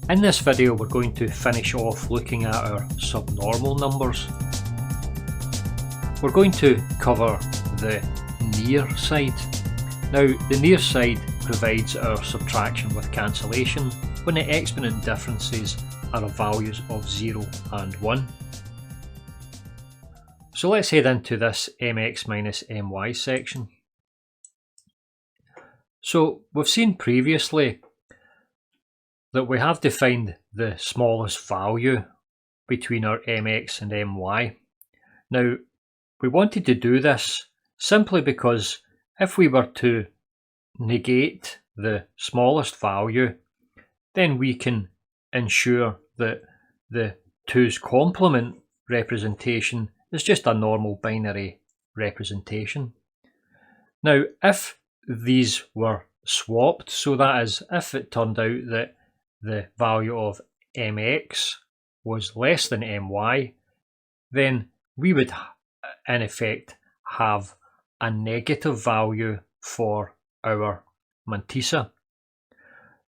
In this video we're going to finish off looking at our subnormal numbers. We're going to cover the near side. Now the near side provides our subtraction with cancellation when the exponent differences are of values of 0 and 1. So let's head into this mx minus my section. So we've seen previously that we have defined the smallest value between our mx and my. Now we wanted to do this simply because if we were to negate the smallest value, then we can ensure that the 2's complement representation is just a normal binary representation. Now if these were swapped, so that is if it turned out that the value of mx was less than my, then we would in effect have a negative value for our mantissa.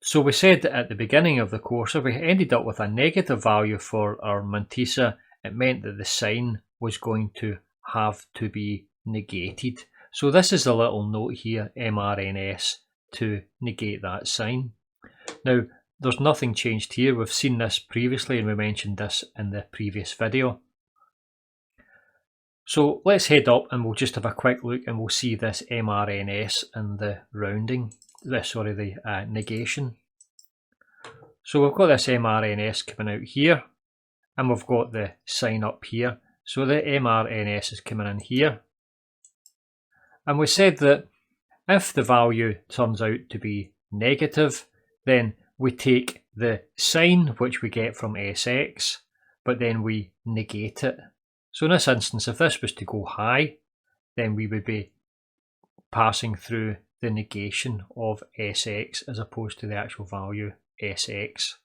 So we said that at the beginning of the course, if we ended up with a negative value for our mantissa, it meant that the sign was going to have to be negated. So this is a little note here, mRNS, to negate that sign. Now there's nothing changed here. We've seen this previously and we mentioned this in the previous video. So let's head up and we'll just have a quick look and we'll see this mRNS and the rounding, the negation. So we've got this mRNS coming out here and we've got the sign up here. So the mRNS is coming in here. And we said that if the value turns out to be negative, then we take the sign which we get from Sx, but then we negate it. So in this instance, if this was to go high, then we would be passing through the negation of Sx as opposed to the actual value Sx.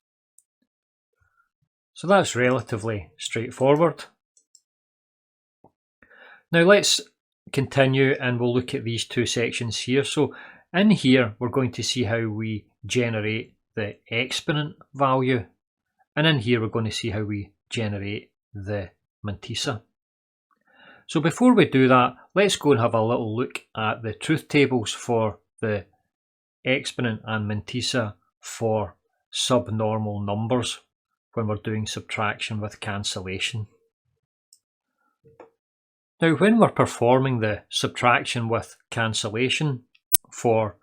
So that's relatively straightforward. Now let's continue and we'll look at these two sections here. So in here, we're going to see how we generate the exponent value, and in here we're going to see how we generate the mantissa. So before we do that, let's go and have a little look at the truth tables for the exponent and mantissa for subnormal numbers when we're doing subtraction with cancellation. Now when we're performing the subtraction with cancellation for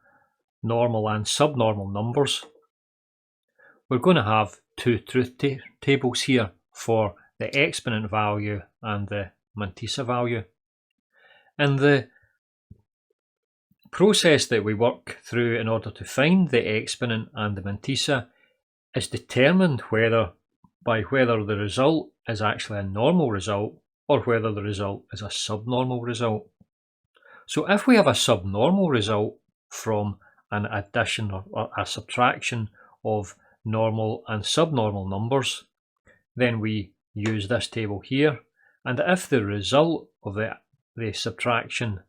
normal and subnormal numbers, we're going to have two truth tables here for the exponent value and the mantissa value. And the process that we work through in order to find the exponent and the mantissa is determined by whether the result is actually a normal result or whether the result is a subnormal result. So if we have a subnormal result from an addition or a subtraction of normal and subnormal numbers, then we use this table here, and if the result of the subtraction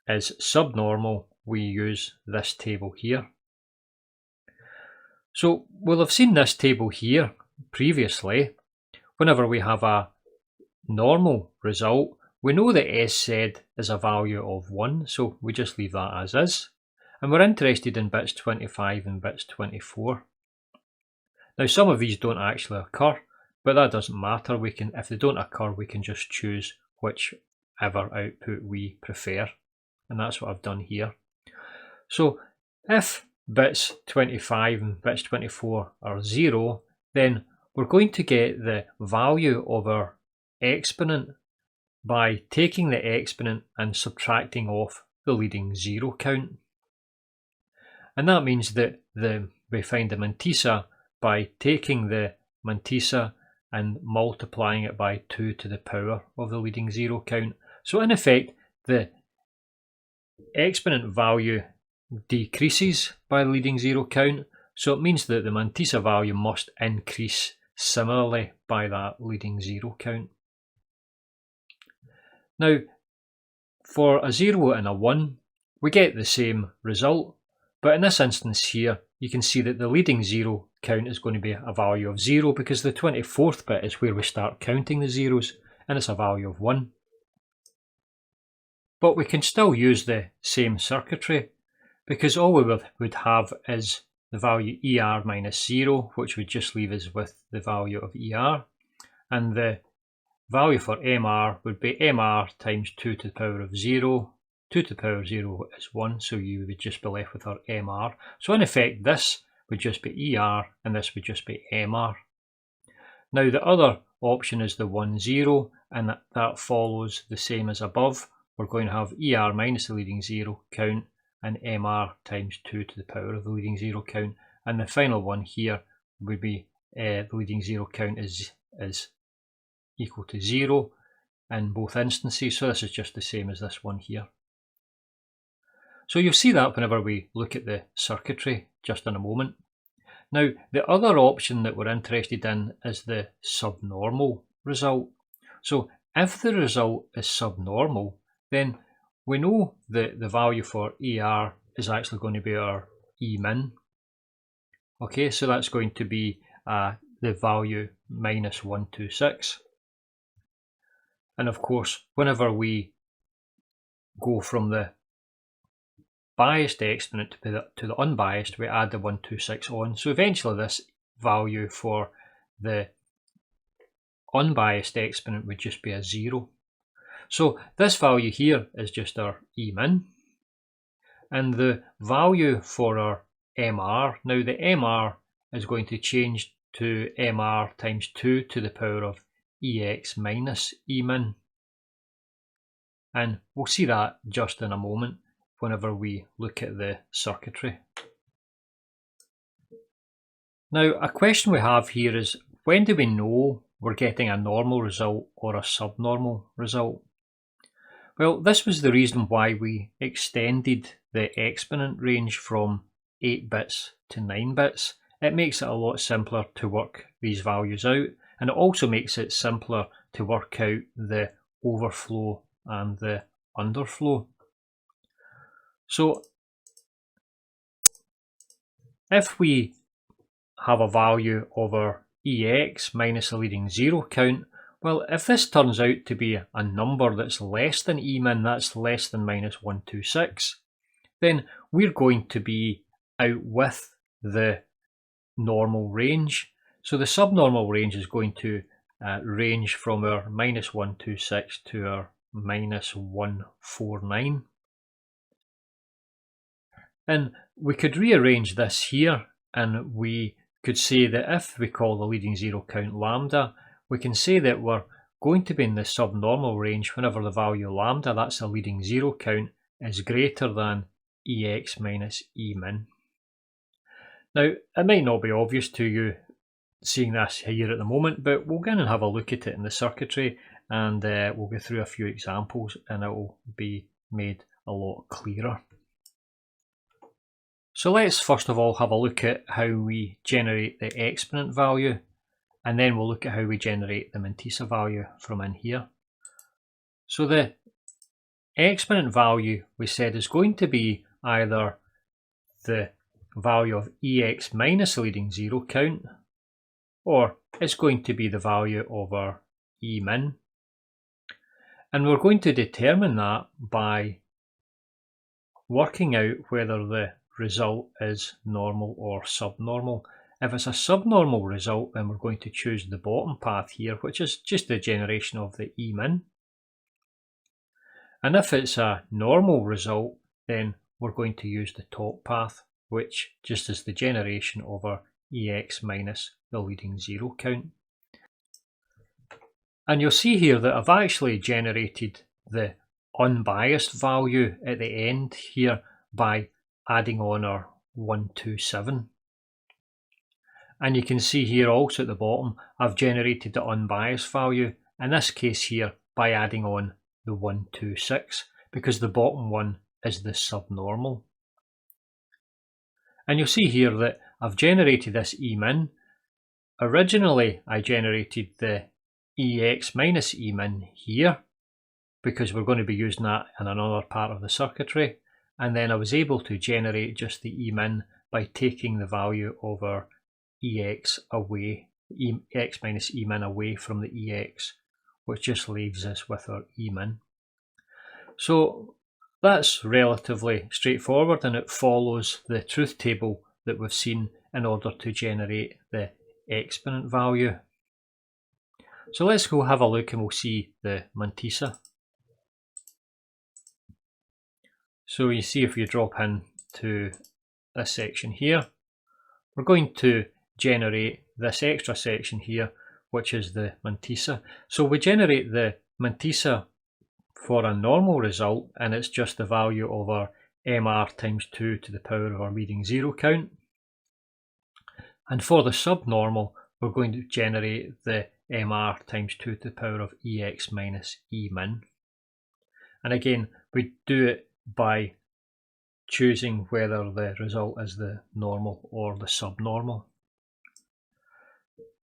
is subnormal, we use this table here. So we'll have seen this table here previously. Whenever we have a normal result, we know that SZ is a value of 1, so we just leave that as is. And we're interested in bits 25 and bits 24. Now some of these don't actually occur, but that doesn't matter. If they don't occur, we can just choose whichever output we prefer. And that's what I've done here. So if bits 25 and bits 24 are 0, then we're going to get the value of our exponent by taking the exponent and subtracting off the leading 0 count. And that means that we find the mantissa by taking the mantissa and multiplying it by 2 to the power of the leading 0 count. So in effect, the exponent value decreases by the leading 0 count, so it means that the mantissa value must increase similarly by that leading 0 count. Now, for a 0 and a 1, we get the same result, but in this instance here, you can see that the leading 0 count is going to be a value of 0 because the 24th bit is where we start counting the zeros, and it's a value of 1. But we can still use the same circuitry because all we would have is the value ER minus 0, which would just leave us with the value of ER, and the value for MR would be MR times 2 to the power of 0. 2 to the power of 0 is 1, so you would just be left with our MR. So in effect, this would just be ER and this would just be MR. Now the other option is the 1, 0, and that follows the same as above. We're going to have ER minus the leading 0 count and MR times 2 to the power of the leading 0 count. And the final one here would be the leading 0 count is equal to 0 in both instances. So this is just the same as this one here. So you'll see that whenever we look at the circuitry just in a moment. Now the other option that we're interested in is the subnormal result. So if the result is subnormal, then we know that the value for ER is actually going to be our E min. Okay, so that's going to be the value minus 126. And of course, whenever we go from the biased exponent to the unbiased, we add the 126 on. So eventually this value for the unbiased exponent would just be a 0. So this value here is just our E min. And the value for our MR, now the MR is going to change to MR times 2 to the power of EX minus E min. And we'll see that just in a moment whenever we look at the circuitry. Now a question we have here is, when do we know we're getting a normal result or a subnormal result? Well, this was the reason why we extended the exponent range from 8 bits to 9 bits. It makes it a lot simpler to work these values out, and it also makes it simpler to work out the overflow and the underflow. So if we have a value of our EX minus a leading 0 count, well, if this turns out to be a number that's less than E min, that's less than minus 126, then we're going to be out with the normal range. So the subnormal range is going to range from our minus 126 to our minus 149. And we could rearrange this here, and we could say that if we call the leading 0 count lambda, we can say that we're going to be in the subnormal range whenever the value lambda, that's a leading 0 count, is greater than EX minus E min. Now, it might not be obvious to you seeing this here at the moment, but we'll go in and have a look at it in the circuitry, and we'll go through a few examples and it will be made a lot clearer. So let's first of all have a look at how we generate the exponent value, and then we'll look at how we generate the mantissa value from in here. So the exponent value we said is going to be either the value of EX minus a leading 0 count, or it's going to be the value of our E min. And we're going to determine that by working out whether the result is normal or subnormal. If it's a subnormal result, then we're going to choose the bottom path here, which is just the generation of the E min. And if it's a normal result, then we're going to use the top path, which just is the generation of our EX minus the leading 0 count. And you'll see here that I've actually generated the unbiased value at the end here by adding on our 127. And you can see here also at the bottom, I've generated the unbiased value, in this case here, by adding on the 126, because the bottom one is the subnormal. And you'll see here that I've generated this E min. Originally, I generated the EX minus E min here, because we're going to be using that in another part of the circuitry. And then I was able to generate just the E min by taking the value of our EX away, EX minus E min away from the EX, which just leaves us with our E min. So that's relatively straightforward, and it follows the truth table that we've seen in order to generate the exponent value. So let's go have a look and we'll see the mantissa. So you see, if you drop into this section here, we're going to generate this extra section here, which is the mantissa. So we generate the mantissa for a normal result, and it's just the value of our MR times 2 to the power of our leading zero count. And for the subnormal, we're going to generate the MR times 2 to the power of EX minus E min. And again, we do it by choosing whether the result is the normal or the subnormal.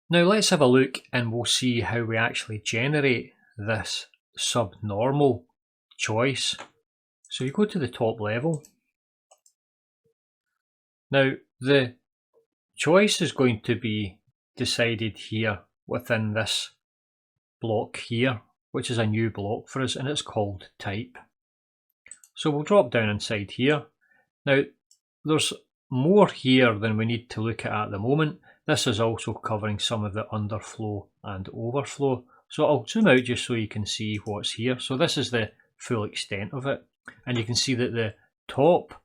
Now let's have a look and we'll see how we actually generate this subnormal choice. So you go to the top level. Now the choice is going to be decided here within this block here, which is a new block for us, and it's called type. So we'll drop down inside here. Now there's more here than we need to look at the moment. This is also covering some of the underflow and overflow. So I'll zoom out just so you can see what's here. So this is the full extent of it. And you can see that the top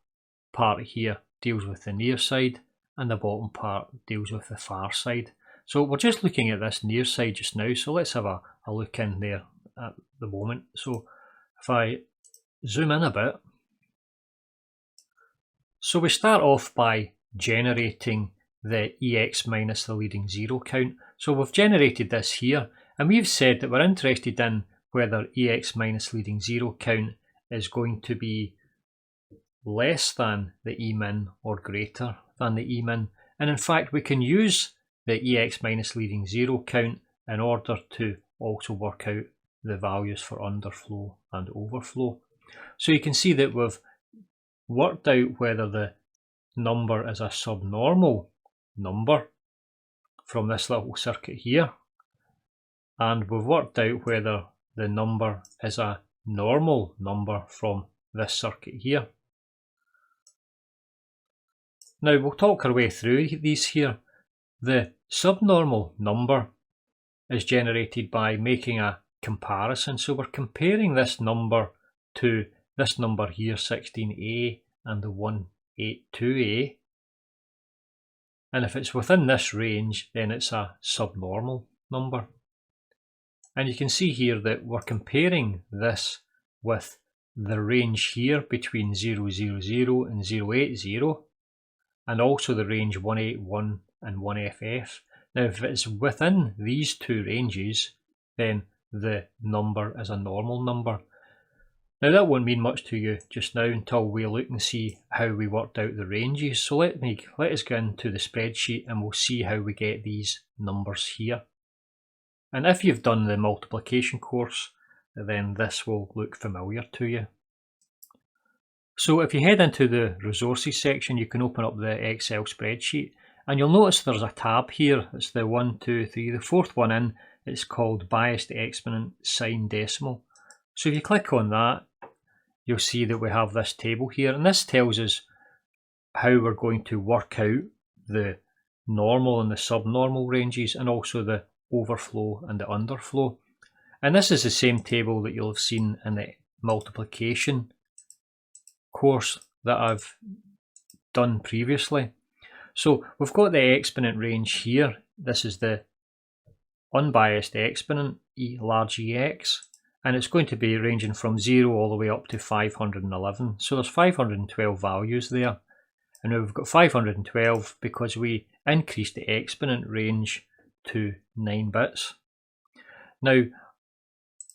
part here deals with the near side and the bottom part deals with the far side. So we're just looking at this near side just now. So let's have a look in there at the moment. So if I zoom in a bit. So we start off by generating the EX minus the leading zero count. So we've generated this here, and we've said that we're interested in whether EX minus leading zero count is going to be less than the E min or greater than the E min. And in fact, we can use the EX minus leading zero count in order to also work out the values for underflow and overflow. So you can see that we've worked out whether the number is a subnormal number from this little circuit here, and we've worked out whether the number is a normal number from this circuit here. Now we'll talk our way through these here. The subnormal number is generated by making a comparison. So we're comparing this number to this number here, 16A, and the 182A. And if it's within this range, then it's a subnormal number. And you can see here that we're comparing this with the range here between 000 and 080, and also the range 181 and 1FF. Now if it's within these two ranges, then the number is a normal number. Now that won't mean much to you just now until we look and see how we worked out the ranges. So let us go into the spreadsheet and we'll see how we get these numbers here. And if you've done the multiplication course, then this will look familiar to you. So if you head into the resources section, you can open up the Excel spreadsheet, and you'll notice there's a tab here. It's the 1, 2, 3, the fourth one in. It's called biased exponent sign decimal. So if you click on that, you'll see that we have this table here, and this tells us how we're going to work out the normal and the subnormal ranges, and also the overflow and the underflow. And this is the same table that you'll have seen in the multiplication course that I've done previously. So we've got the exponent range here. This is the unbiased exponent, large EX, and it's going to be ranging from 0 all the way up to 511. So there's 512 values there, and now we've got 512 because we increased the exponent range to 9 bits. Now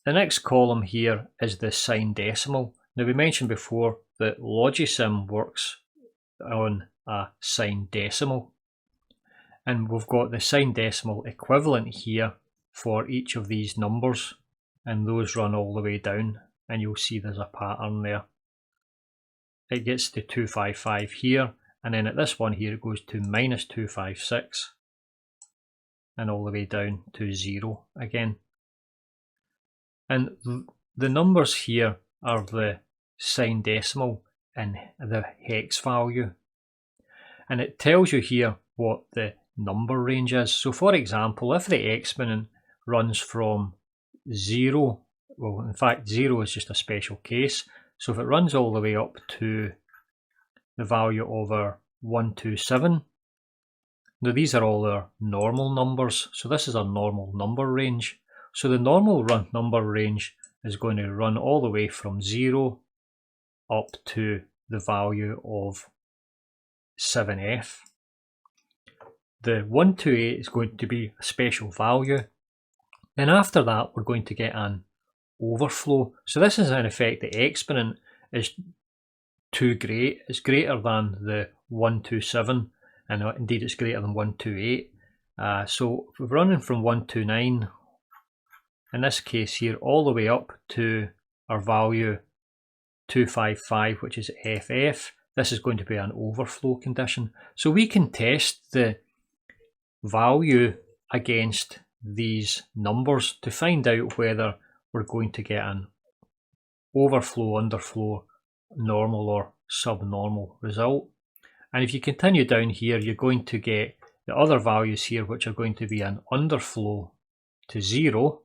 the next column here is the sign decimal. Now we mentioned before that Logisim works on a sign decimal, and we've got the sign decimal equivalent here for each of these numbers, and those run all the way down, and you'll see there's a pattern there. It gets to 255 here, and then at this one here it goes to minus 256, and all the way down to 0 again. And the numbers here are the sign decimal in the hex value. And it tells you here what the number range is. So for example, if the exponent runs from 0, well in fact 0 is just a special case, so if it runs all the way up to the value over 127, now these are all our normal numbers, so this is our normal number range. So the normal number range is going to run all the way from 0 up to the value of 7f. The 128 is going to be a special value. Then after that we're going to get an overflow. So this is in effect the exponent is too great. It's greater than the 127 and indeed it's greater than 128. So if we're running from 129 in this case here all the way up to our value 255, which is FF, this is going to be an overflow condition. So we can test the value against these numbers to find out whether we're going to get an overflow, underflow, normal or subnormal result. And if you continue down here, you're going to get the other values here, which are going to be an underflow to 0.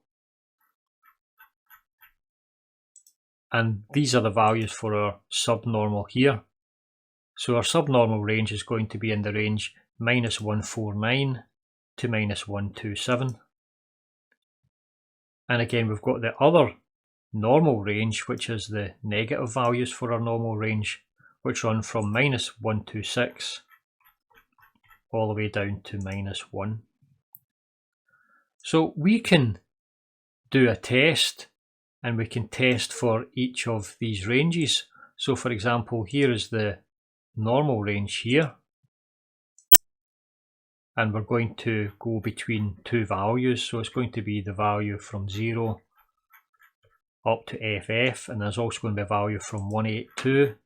And these are the values for our subnormal here. So our subnormal range is going to be in the range -149 to -127. And again, we've got the other normal range, which is the negative values for our normal range, which run from -126 all the way down to -1. So we can do a test and we can test for each of these ranges. So for example, here is the normal range here, and we're going to go between two values. So it's going to be the value from 0 up to FF, and there's also going to be a value from 182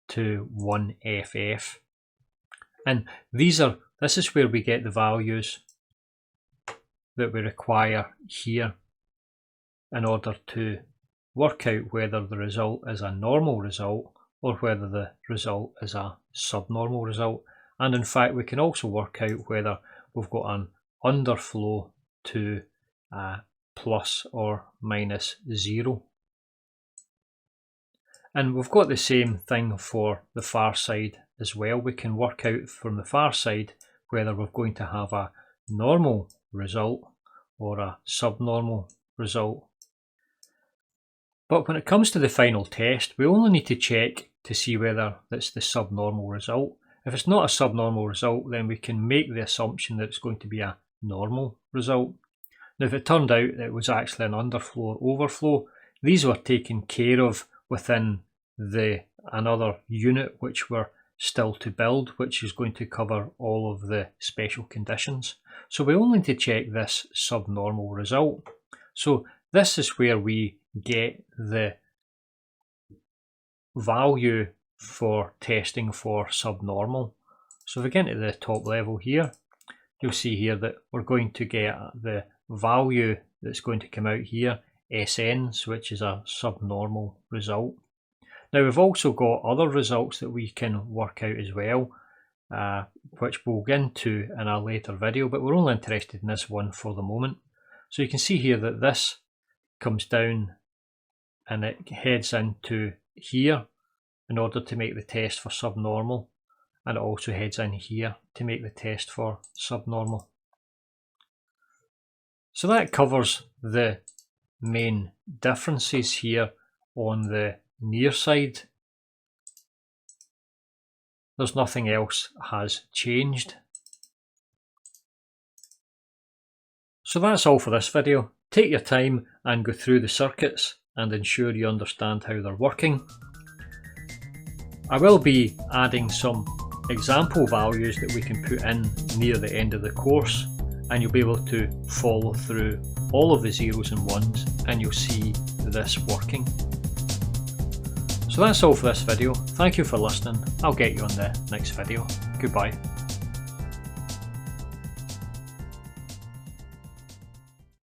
to 1FF. And this is where we get the values that we require here in order to work out whether the result is a normal result or whether the result is a subnormal result. And in fact, we can also work out whether we've got an underflow to plus or minus 0. And we've got the same thing for the far side as well. We can work out from the far side whether we're going to have a normal result or a subnormal result. But when it comes to the final test, we only need to check to see whether it's the subnormal result. If it's not a subnormal result, then we can make the assumption that it's going to be a normal result. Now, if it turned out that it was actually an underflow or overflow, these were taken care of within another unit which we're still to build, which is going to cover all of the special conditions. So we only need to check this subnormal result. So this is where we get the value for testing for subnormal. So if we get into the top level here, you'll see here that we're going to get the value that's going to come out here, SNs, which is a subnormal result. Now we've also got other results that we can work out as well, which we'll get into in a later video, but we're only interested in this one for the moment. So you can see here that this comes down and it heads into here in order to make the test for subnormal, and it also heads in here to make the test for subnormal. So that covers the main differences here on the near side. There's nothing else has changed. So that's all for this video. Take your time and go through the circuits and ensure you understand how they're working. I will be adding some example values that we can put in near the end of the course, and you'll be able to follow through all of the zeros and ones and you'll see this working. So that's all for this video. Thank you for listening. I'll get you on the next video. Goodbye.